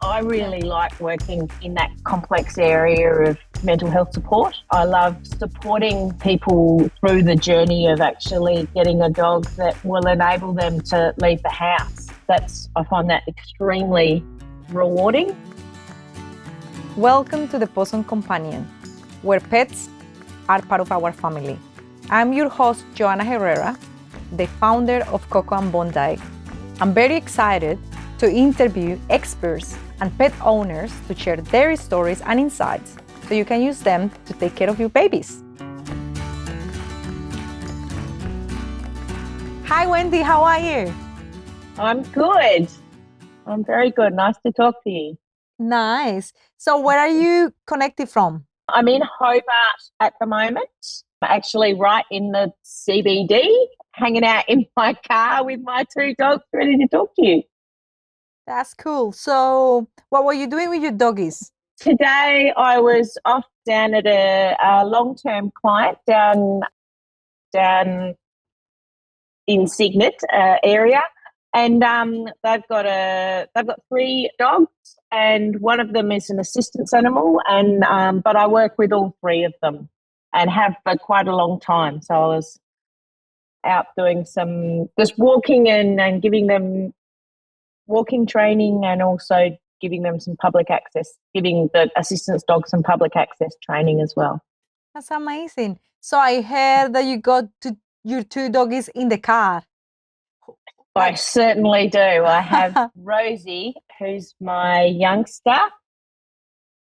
I really like working in that complex area of mental health support. I love supporting people through the journey of actually getting a dog that will enable them to leave the house. I find that extremely rewarding. Welcome to the Possum Companion, where pets are part of our family. I'm your host, Joanna Herrera, the founder of Coco and Bondi. I'm very excited to interview experts and pet owners to share their stories and insights so you can use them to take care of your babies. Hi, Wendy, how are you? I'm good. I'm very good. Nice to talk to you. Nice. So where are you connected from? I'm in Hobart at the moment, actually right in the CBD, hanging out in my car with my two dogs ready to talk to you. That's cool. So what were you doing with your doggies? Today I was off down at a long-term client down in Cygnet area, and they've got 3 dogs, and one of them is an assistance animal, and but I work with all 3 of them and have for quite a long time. So I was out doing some just walking and giving them walking training, and also giving them some public access, giving the assistance dogs some public access training as well. That's amazing. So I heard that you got your 2 doggies in the car. I certainly do. I have Rosie, who's my youngster,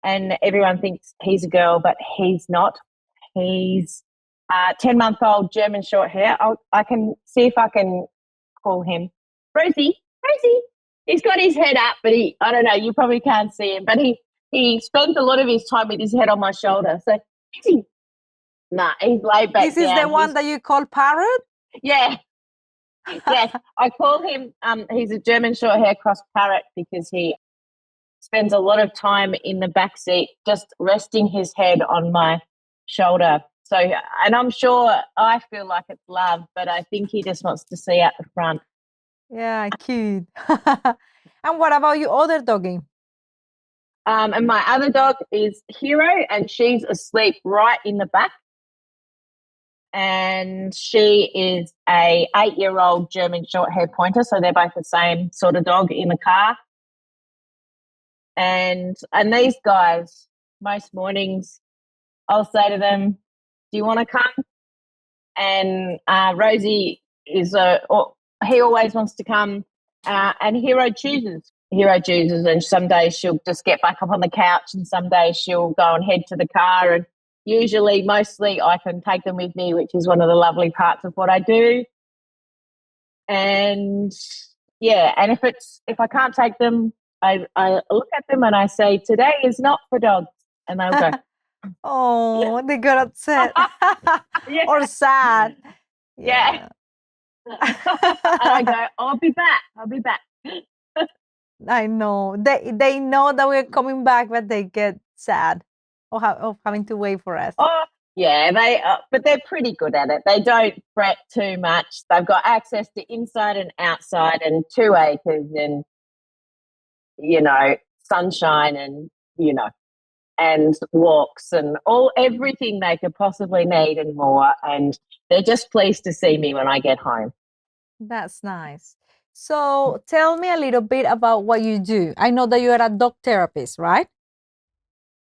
and everyone thinks he's a girl, but he's not. He's a 10-month-old German short hair. I can see if I can call him Rosie. Rosie. He's got his head up, but I don't know, you probably can't see him, but he spends a lot of his time with his head on my shoulder. So, he's laid back. This is the one that you call Parrot? Yeah. Yes, I call him, he's a German short hair cross parrot because he spends a lot of time in the back seat just resting his head on my shoulder. So, and I'm sure I feel like it's love, but I think he just wants to see out the front. Yeah, cute. And what about your other doggie? And my other dog is Hero, and she's asleep right in the back. And she is a 8-year-old German short hair pointer, so they're both the same sort of dog in the car. And these guys, most mornings, I'll say to them, "Do you want to come?" And Rosie he always wants to come, and Hero chooses. And some days she'll just get back up on the couch, and some days she'll go and head to the car, and mostly I can take them with me, which is one of the lovely parts of what I do. And yeah, and if I can't take them, I look at them and I say, "Today is not for dogs," and they'll go, "Oh," they got upset. Yeah. Or sad. Yeah. And I go, I'll be back. I know. They know that we're coming back, but they get sad of having to wait for us. Oh, yeah, but they're pretty good at it. They don't fret too much. They've got access to inside and outside, and 2 acres, and sunshine, and and walks, and everything they could possibly need and more. And they're just pleased to see me when I get home. That's nice. So tell me a little bit about what you do. I know that you are a dog therapist, right?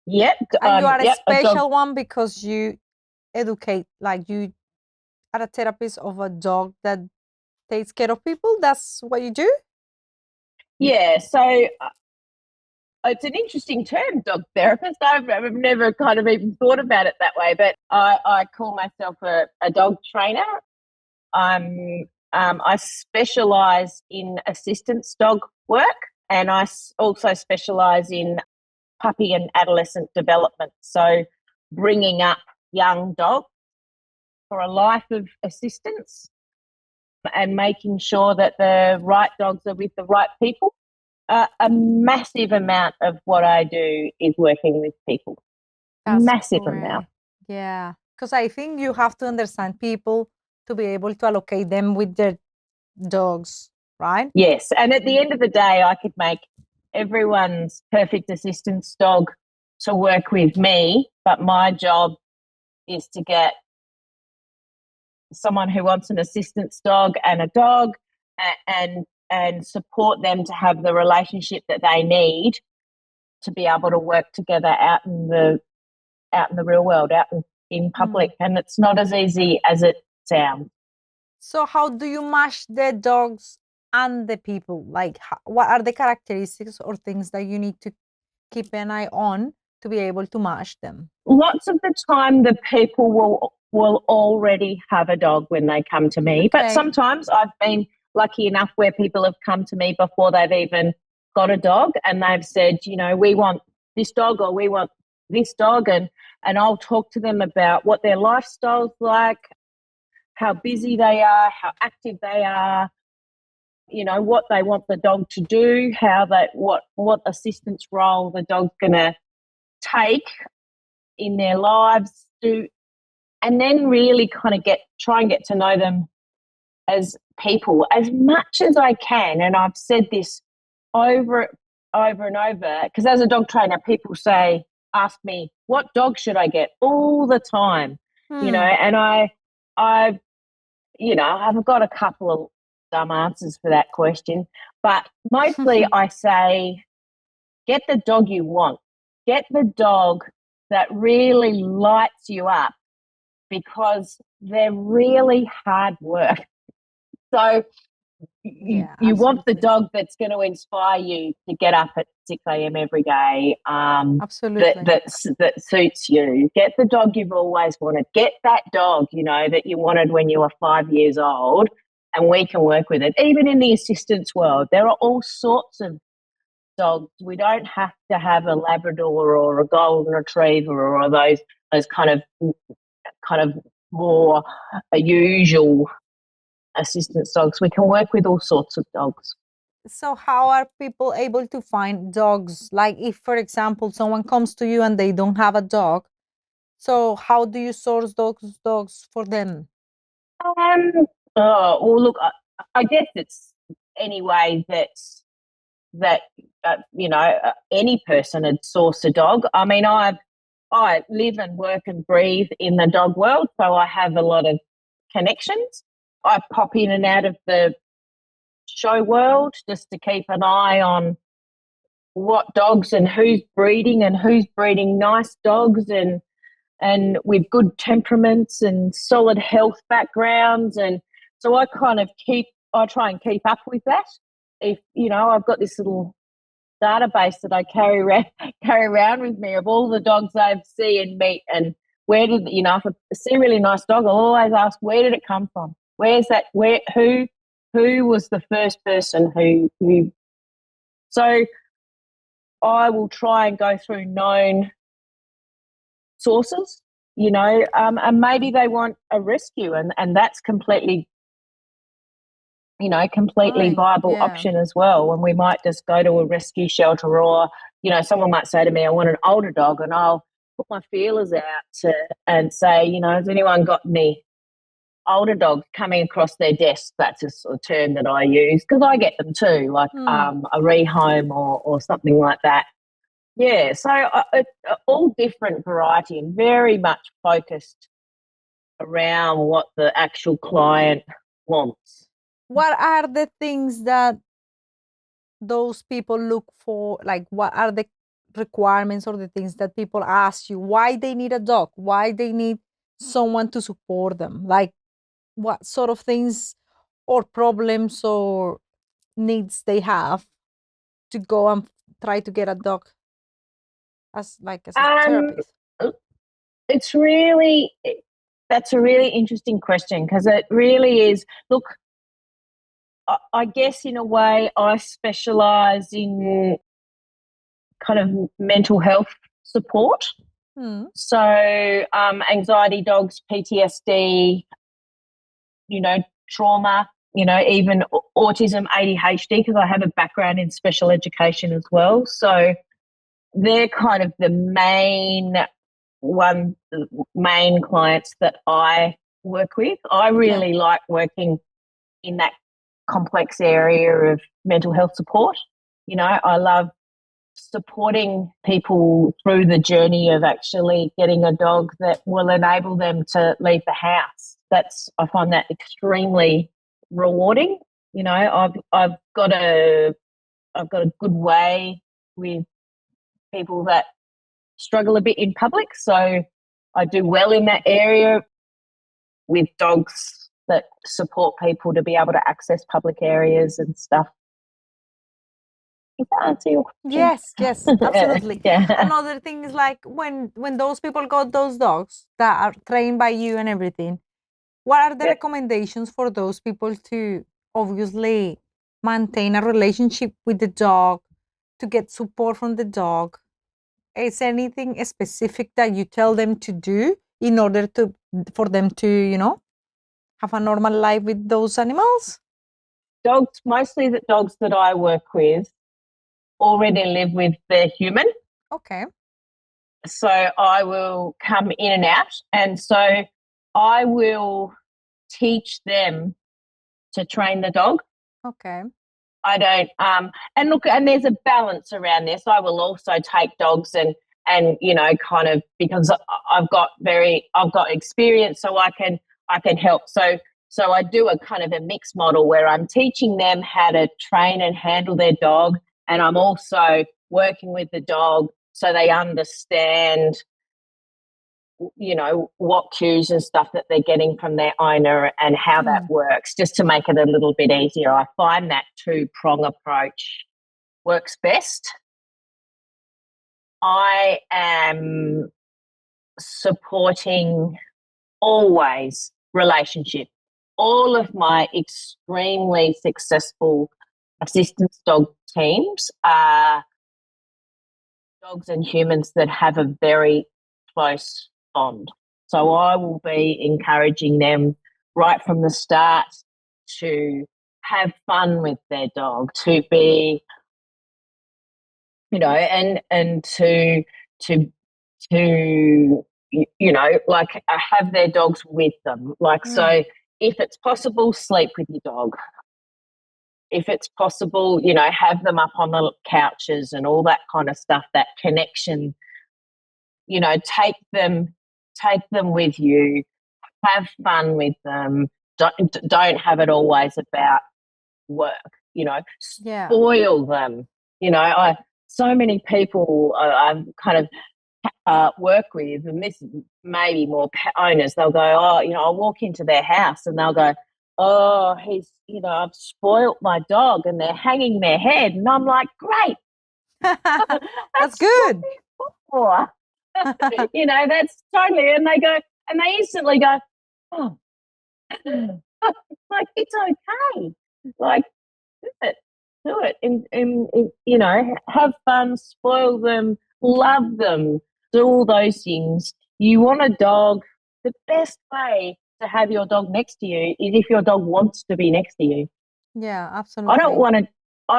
Yep. And you are a special one because you educate, like you are a therapist of a dog that takes care of people. That's what you do? Yeah. So it's an interesting term, dog therapist. I've never kind of even thought about it that way, but I call myself a dog trainer. I specialise in assistance dog work, and I also specialise in puppy and adolescent development. So bringing up young dogs for a life of assistance and making sure that the right dogs are with the right people. A massive amount of what I do is working with people. That's massive great. amount. Yeah, because I think you have to understand people to be able to allocate them with their dogs, right? Yes, and at the end of the day, I could make everyone's perfect assistance dog to work with me, but my job is to get someone who wants an assistance dog and a dog, and support them to have the relationship that they need to be able to work together out in the real world, out in public. And it's not as easy as it sounds. So how do you match the dogs and the people? Like, what are the characteristics or things that you need to keep an eye on to be able to match them? Lots of the time, the people will already have a dog when they come to me. But sometimes I've been lucky enough where people have come to me before they've even got a dog, and they've said, you know, we want this dog or we want this dog, and I'll talk to them about what their lifestyle's like, how busy they are, how active they are, you know, what they want the dog to do, what assistance role the dog's going to take in their lives, and then really kind of try and get to know them as people as much as I can. And I've said this over and over, because as a dog trainer, people ask me, what dog should I get, all the time, you know, and I've got a couple of dumb answers for that question, but mostly I say, get the dog you want. Get the dog that really lights you up, because they're really hard work. So you want the dog that's going to inspire you to get up at 6 a.m. every day. Absolutely. That suits you. Get the dog you've always wanted. Get that dog, you know, that you wanted when you were 5 years old, and we can work with it. Even in the assistance world, there are all sorts of dogs. We don't have to have a Labrador or a Golden Retriever or those kind of more usual assistance dogs. We can work with all sorts of dogs. So how are people able to find dogs? Like, if, for example, someone comes to you and they don't have a dog, so how do you source those dogs for them? Well, look, I guess it's any way that any person would source a dog. I mean, I live and work and breathe in the dog world, so I have a lot of connections. I pop in and out of the show world just to keep an eye on what dogs and who's breeding nice dogs and with good temperaments and solid health backgrounds. And so I try and keep up with that. If, you know, I've got this little database that I carry around with me of all the dogs I see and meet, and where did, you know, if I see a really nice dog, I'll always ask, where did it come from? Where's that? Who was the first person who? So I will try and go through known sources, you know, and maybe they want a rescue, and that's completely viable option as well. And we might just go to a rescue shelter, or, you know, someone might say to me, I want an older dog, and I'll put my feelers out and say, you know, has anyone got any older dogs coming across their desk? That's a sort of term that I use, because I get them too, like a rehome or something like that. Yeah, so all different variety and very much focused around what the actual client wants. What are the things that those people look for? Like, what are the requirements or the things that people ask you why they need a dog, why they need someone to support them? Like, what sort of things or problems or needs they have to go and try to get a dog as a therapist? That's a really interesting question, because it really is. Look, I guess in a way I specialise in kind of mental health support. So anxiety dogs, PTSD, you know, trauma, you know, even autism, ADHD, because I have a background in special education as well. So they're kind of the main clients that I work with. I really like working in that complex area of mental health support. You know, I love supporting people through the journey of actually getting a dog that will enable them to leave the house. I find that extremely rewarding. You know, I've got a good way with people that struggle a bit in public, so I do well in that area with dogs that support people to be able to access public areas and stuff. Does that answer your question? Yes, absolutely. Yeah. Another thing is like when those people got those dogs that are trained by you and everything, what are the Yep. recommendations for those people to obviously maintain a relationship with the dog, to get support from the dog? Is anything specific that you tell them to do in order to for them to, have a normal life with those animals? Dogs, mostly the dogs that I work with already live with their human. Okay. So I will come in and out. And so I will teach them to train the dog. Okay. I don't and look, and there's a balance around this. I will also take dogs and kind of, because I've got experience, so I can help. So I do a kind of a mixed model where I'm teaching them how to train and handle their dog, and I'm also working with the dog so they understand what cues and stuff that they're getting from their owner and how that works, just to make it a little bit easier. I find that two-prong approach works best. I am supporting always relationship. All of my extremely successful assistance dog teams are dogs and humans that have a very close bond. So I will be encouraging them right from the start to have fun with their dog, to be, and to like have their dogs with them. Like, so if it's possible, sleep with your dog. If it's possible, have them up on the couches and all that kind of stuff, that connection, take them with you, have fun with them. Don't have it always about work, spoil them. So many people I've kind of work with, and this may be more pet owners, they'll go, I'll walk into their house and they'll go, oh, I've spoilt my dog, and they're hanging their head. And I'm like, great. That's good. That's totally, and they instantly go, oh, like, it's okay. Like, do it. And have fun, spoil them, love them, do all those things. You want a dog, the best way to have your dog next to you is if your dog wants to be next to you. Yeah, absolutely. I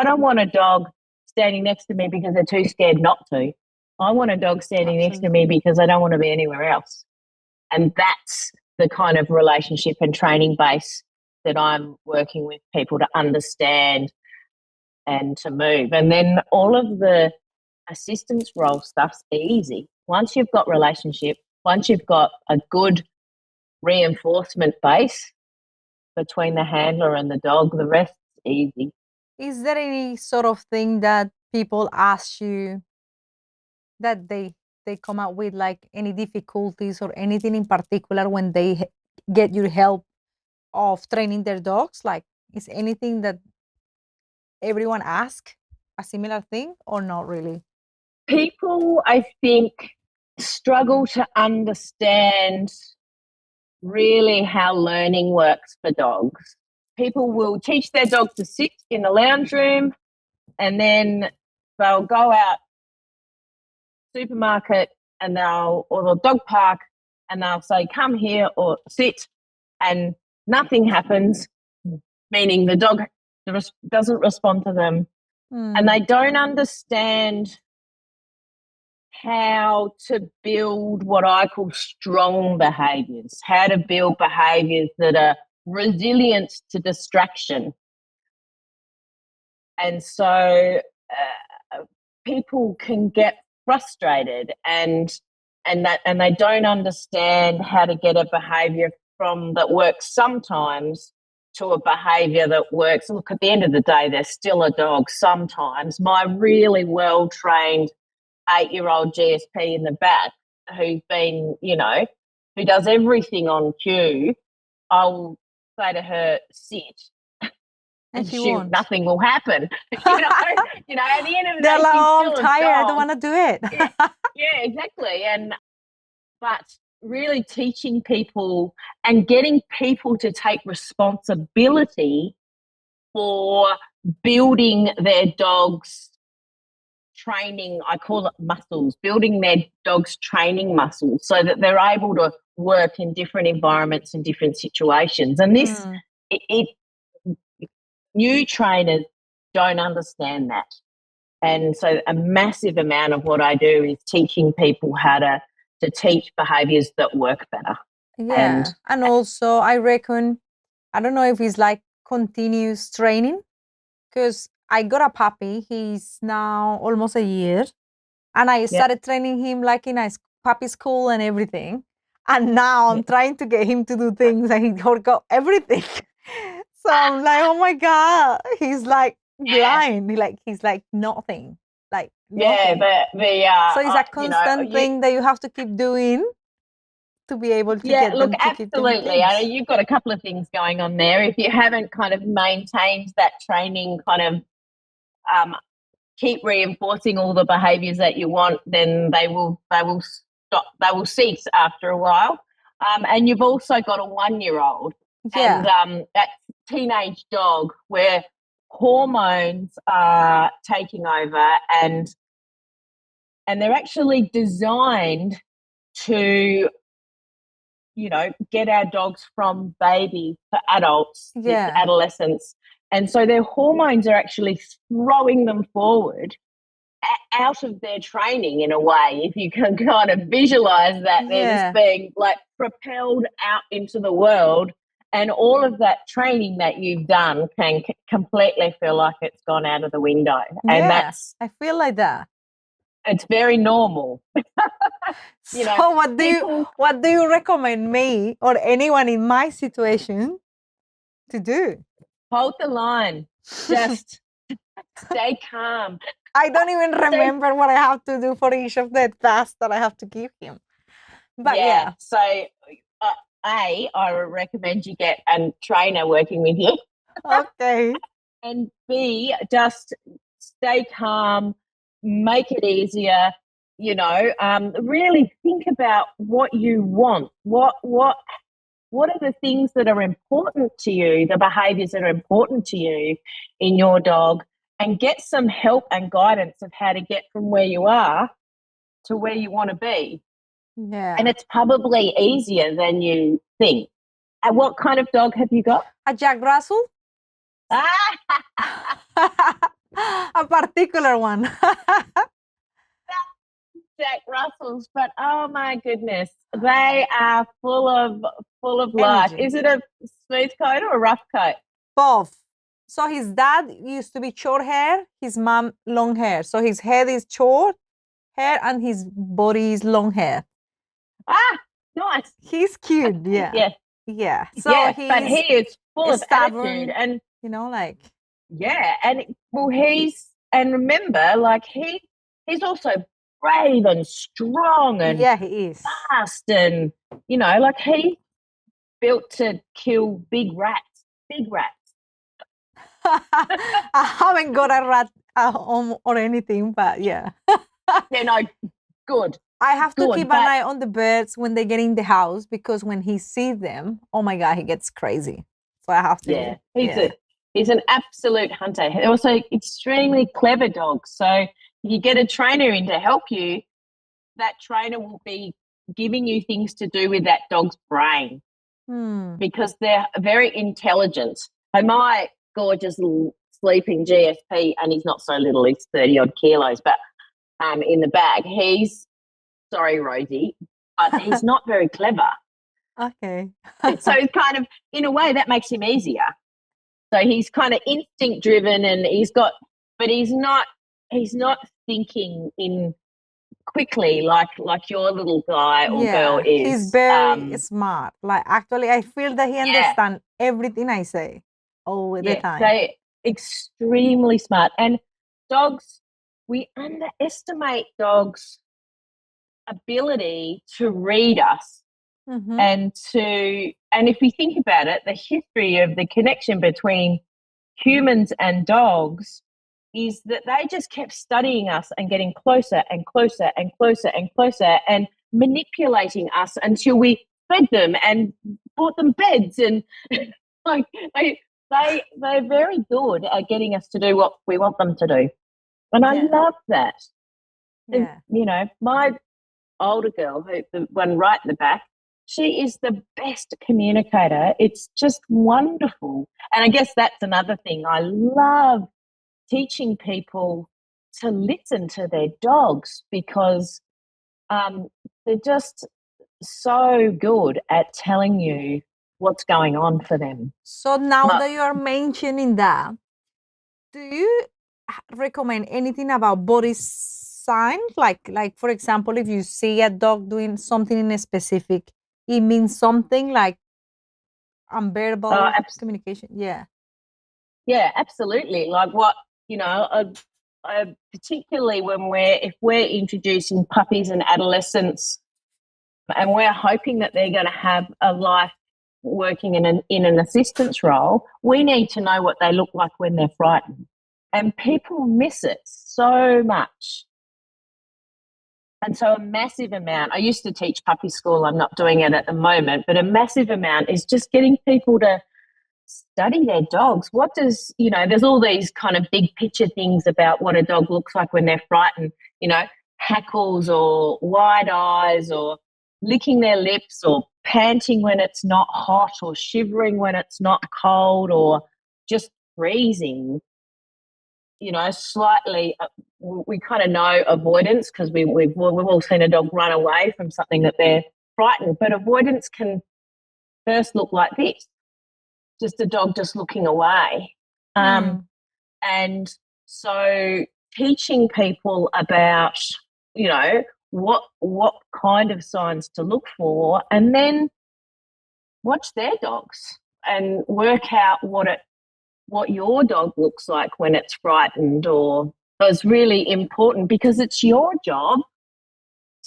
don't want a dog standing next to me because they're too scared not to. I want a dog standing next to me because I don't want to be anywhere else. And that's the kind of relationship and training base that I'm working with people to understand and to move. And then all of the assistance role stuff's easy. Once you've got relationship, once you've got a good reinforcement base between the handler and the dog, the rest's easy. Is there any sort of thing that people ask you that they come up with, like any difficulties or anything in particular when they get your help of training their dogs? Like, is anything that everyone asks a similar thing or not really? People, I think, struggle to understand really how learning works for dogs. People will teach their dog to sit in the lounge room, and then they'll go out supermarket or the dog park, and they'll say, come here or sit, and nothing happens, meaning the dog doesn't respond to them. And they don't understand how to build what I call strong behaviours, how to build behaviours that are resilient to distraction. And so people can get frustrated and they don't understand how to get a behaviour from that works sometimes to a behaviour that works. Look, at the end of the day, they're still a dog sometimes. My really well-trained 8-year-old GSP in the back who's been, who does everything on cue, I'll say to her, sit. And nothing will happen. At the end of the they're day, like, she's I'm still tired, a I dog. don't want to do it. Yeah, exactly. But really teaching people and getting people to take responsibility for building their dogs' training, I call it muscles, building their dogs' training muscles so that they're able to work in different environments and different situations. And this, new trainers don't understand that. And so a massive amount of what I do is teaching people how to teach behaviours that work better. Yeah. And also I reckon, I don't know if it's like continuous training, because I got a puppy. He's now almost a year. And I started training him like in a puppy school and everything. And now I'm trying to get him to do things and he forgot everything. So I'm like, oh my God, he's like blind. He's like nothing. Like nothing. Yeah, so it's a constant thing that you have to keep doing to be able to get them to keep doing things. Absolutely. I know you've got a couple of things going on there. If you haven't kind of maintained that training, kind of keep reinforcing all the behaviours that you want, then they will stop. They will cease after a while. And you've also got a 1-year-old, and that teenage dog where hormones are taking over, and they're actually designed to get our dogs from baby to adults, to adolescents. And so their hormones are actually throwing them forward out of their training in a way, if you can kind of visualize that. They're just being like propelled out into the world, and all of that training that you've done can completely feel like it's gone out of the window. And I feel like that. It's very normal. So what do you recommend me or anyone in my situation to do? Hold the line. Just stay calm. I don't even remember what I have to do for each of the tasks that I have to give him. But So I recommend you get a trainer working with you. Okay. And B, just stay calm, make it easier. Really think about what you want. What are the things that are important to you, the behaviours that are important to you in your dog, and get some help and guidance of how to get from where you are to where you want to be. Yeah. And it's probably easier than you think. And what kind of dog have you got? A Jack Russell. A particular one. Jack Russells, but oh my goodness, they are full of life. Is it a smooth coat or a rough coat? Both. So his dad used to be short hair, his mom long hair. So his head is short hair and his body is long hair. Nice. He's cute, yeah. Yeah. So but he is full of attitude, and and remember, like he's also brave and strong, and he is fast, and like he's built to kill big rats. I haven't got a rat at home or anything, but good. I have to keep an eye on the birds when they get in the house, because when he sees them, oh my God, he gets crazy. So I have to. He's an absolute hunter. They're also extremely clever dogs. So if you get a trainer in to help you, that trainer will be giving you things to do with that dog's brain, because they're very intelligent. And my gorgeous little sleeping GSP, and he's not so little, he's 30 odd kilos, but in the bag, sorry, Rosie, but he's not very clever. Okay. So it's kind of, in a way, that makes him easier. So he's kind of instinct driven, and but he's not he's not thinking in quickly like your little guy or girl Yeah, he's is. very smart. Like actually, I feel that he Yeah, understands everything I say all the yeah, time. they extremely smart. And dogs, we underestimate dogs' ability to read us Mm-hmm. and if we think about it, the history of the connection between humans and dogs is that they just kept studying us and getting closer and closer and closer and closer and manipulating us until we fed them and bought them beds and like they're very good at getting us to do what we want them to do. And I Yeah, love that. And, yeah. my older girl, who the one right in the back, she is the best communicator. It's just wonderful. And I guess that's another thing. I love teaching people to listen to their dogs because they're just so good at telling you what's going on for them. So now My, that you are mentioning that, do you recommend anything about body signs? Like for example, if you see a dog doing something in a specific, it means something like uh, unverbal abs- communication. Yeah. yeah, absolutely. Like what, particularly if we're introducing puppies and adolescents and we're hoping that they're going to have a life working in an assistance role, we need to know what they look like when they're frightened. And people miss it so much. And so a massive amount, I used to teach puppy school, I'm not doing it at the moment, but a massive amount is just getting people to study their dogs. What does, there's all these kind of big picture things about what a dog looks like when they're frightened, hackles or wide eyes or licking their lips or panting when it's not hot or shivering when it's not cold or just freezing, slightly. We kind of know avoidance because we've all seen a dog run away from something that they're frightened, but avoidance can first look like this, just a dog just looking away. Hmm. And so teaching people about, what kind of signs to look for, and then watch their dogs and work out what your dog looks like when it's frightened or is really important because it's your job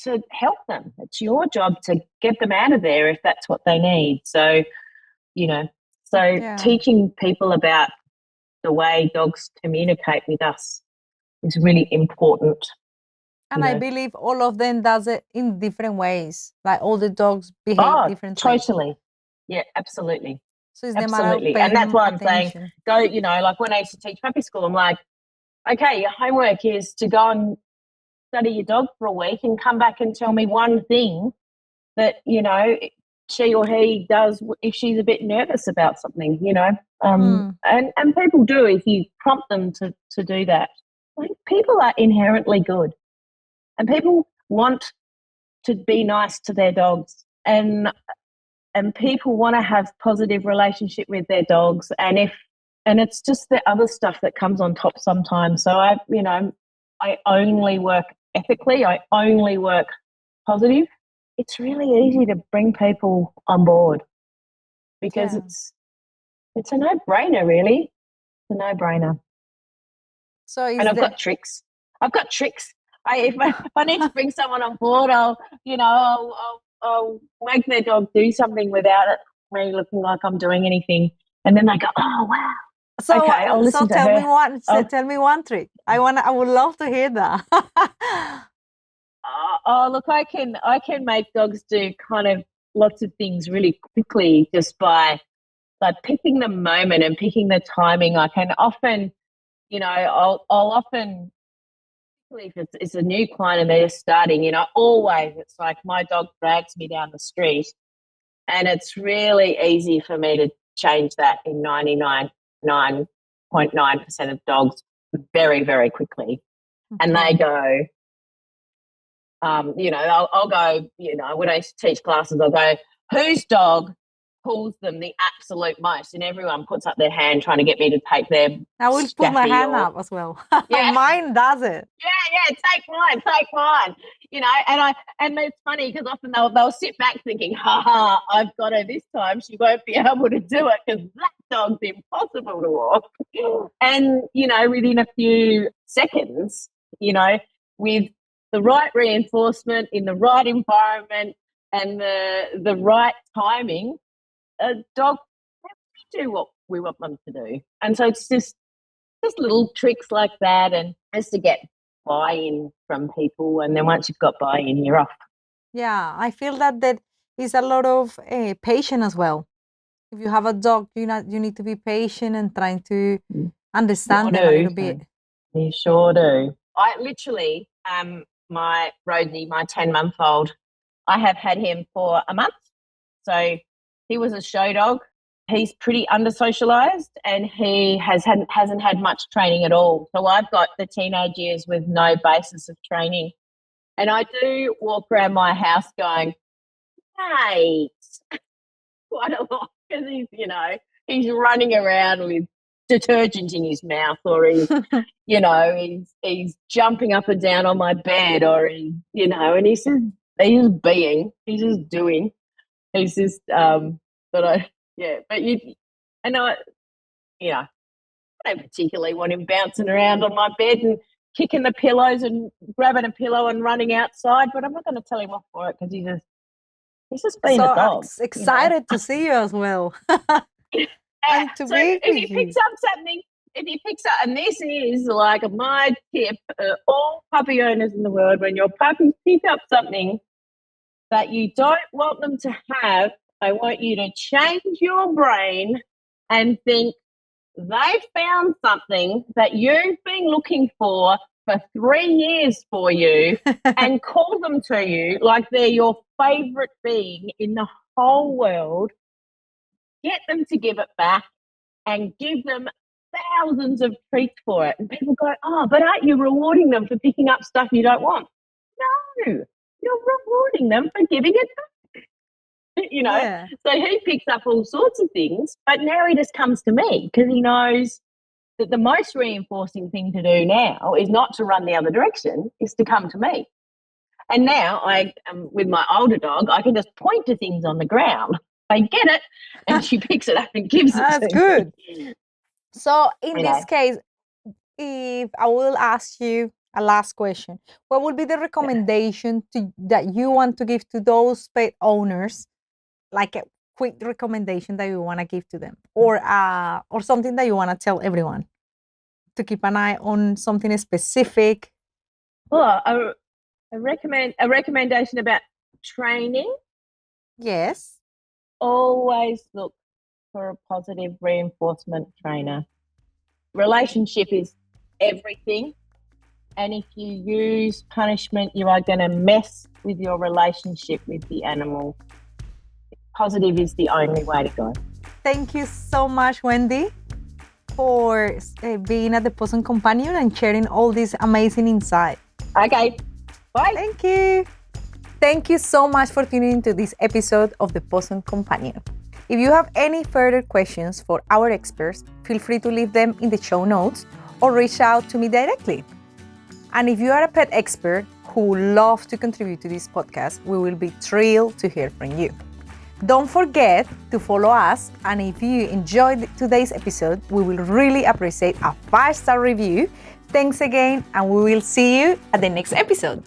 to help them. It's your job to get them out of there if that's what they need. So, you know, so Yeah. teaching people about the way dogs communicate with us is really important, you And I know. believe all of them does it in different ways. Like all the dogs behave Oh, differently. totally. Yeah, absolutely. So it's the matter of Absolutely. And that's paying why I'm saying attention. go, like when I used to teach puppy school, I'm like, okay, your homework is to go and study your dog for a week and come back and tell me one thing that, she or he does if she's a bit nervous about something, Hmm. and people do if you prompt them to do that. Like people are inherently good and people want to be nice to their dogs and people want to have positive relationship with their dogs and it's just the other stuff that comes on top sometimes. So I only work ethically, I only work positive. It's really easy to bring people on board because Yeah. it's a no-brainer, really. It's a no-brainer. So And is I've the got tricks. I've got tricks. If I need to bring someone on board, I'll make their dog do something without it me looking like I'm doing anything, and then they go, "Oh wow, so okay, I'll so listen to tell me her." one Oh, tell me one trick. I would love to hear that. look, I can make dogs do kind of lots of things really quickly just by like picking the moment and picking the timing. I can often, I'll often if it's a new client and they're just starting, always it's like my dog drags me down the street and it's really easy for me to change that in 99.9% of dogs very, very quickly. And they Okay. go, I'll go, when I teach classes, I'll go, whose dog pulls them the absolute most, and everyone puts up their hand trying to get me to take their I will put my staffy hand or- up as well. Yeah. Mine does it. Yeah, take mine. You know, and it's funny because often they'll sit back thinking, ha, I've got her this time. She won't be able to do it because that dog's impossible to walk. And, you know, within a few seconds, you know, with the right reinforcement in the right environment and the right timing, a dog will do what we want them to do. And so it's just little tricks like that, and just to get buy-in from people. And then once you've got buy-in, you're off. Yeah, I feel that there is a lot of patience as well. If you have a dog, you need to be patient and trying to understand them a little bit. You sure do. I literally, my Rosie, my 10-month-old, I have had him for a month. So he was a show dog. He's pretty under-socialised, and he hasn't had much training at all. So I've got the teenage years with no basis of training. And I do walk around my house going, hey, quite a lot, because he's running around with detergent in his mouth, or he's, he's jumping up and down on my bed, or and he's just being, he's just doing. He's just, I don't particularly want him bouncing around on my bed and kicking the pillows and grabbing a pillow and running outside, but I'm not going to tell him off for it because he's just being a dog. Excited to see you as well. And to so be if he picks up, and this is like my tip, all puppy owners in the world, when your puppies pick up something that you don't want them to have, I want you to change your brain and think they found something that you've been looking for 3 years for you and call them to you like they're your favourite being in the whole world. Get them to give it back and give them thousands of treats for it. And people go, oh, but aren't you rewarding them for picking up stuff you don't want? No, you're rewarding them for giving it back. Yeah. So he picks up all sorts of things, but now he just comes to me because he knows that the most reinforcing thing to do now is not to run the other direction, is to come to me. And now with my older dog, I can just point to things on the ground. I get it, and she picks it up and gives it to me. That's good. So in this case, if I will ask you a last question, what would be the recommendation that you want to give to those pet owners, like a quick recommendation that you want to give to them, or something that you want to tell everyone to keep an eye on, something specific? Well, a recommendation about training. Yes. Always look for a positive reinforcement trainer. Relationship is everything. And if you use punishment, you are going to mess with your relationship with the animal. Positive is the only way to go. Thank you so much, Wendy, for being at the Possum Companion and sharing all this amazing insight. Okay, bye. Thank you. Thank you so much for tuning into this episode of the Possum Companion. If you have any further questions for our experts, feel free to leave them in the show notes or reach out to me directly. And if you are a pet expert who would love to contribute to this podcast, we will be thrilled to hear from you. Don't forget to follow us, and if you enjoyed today's episode, we will really appreciate a 5-star review. Thanks again, and we will see you at the next episode.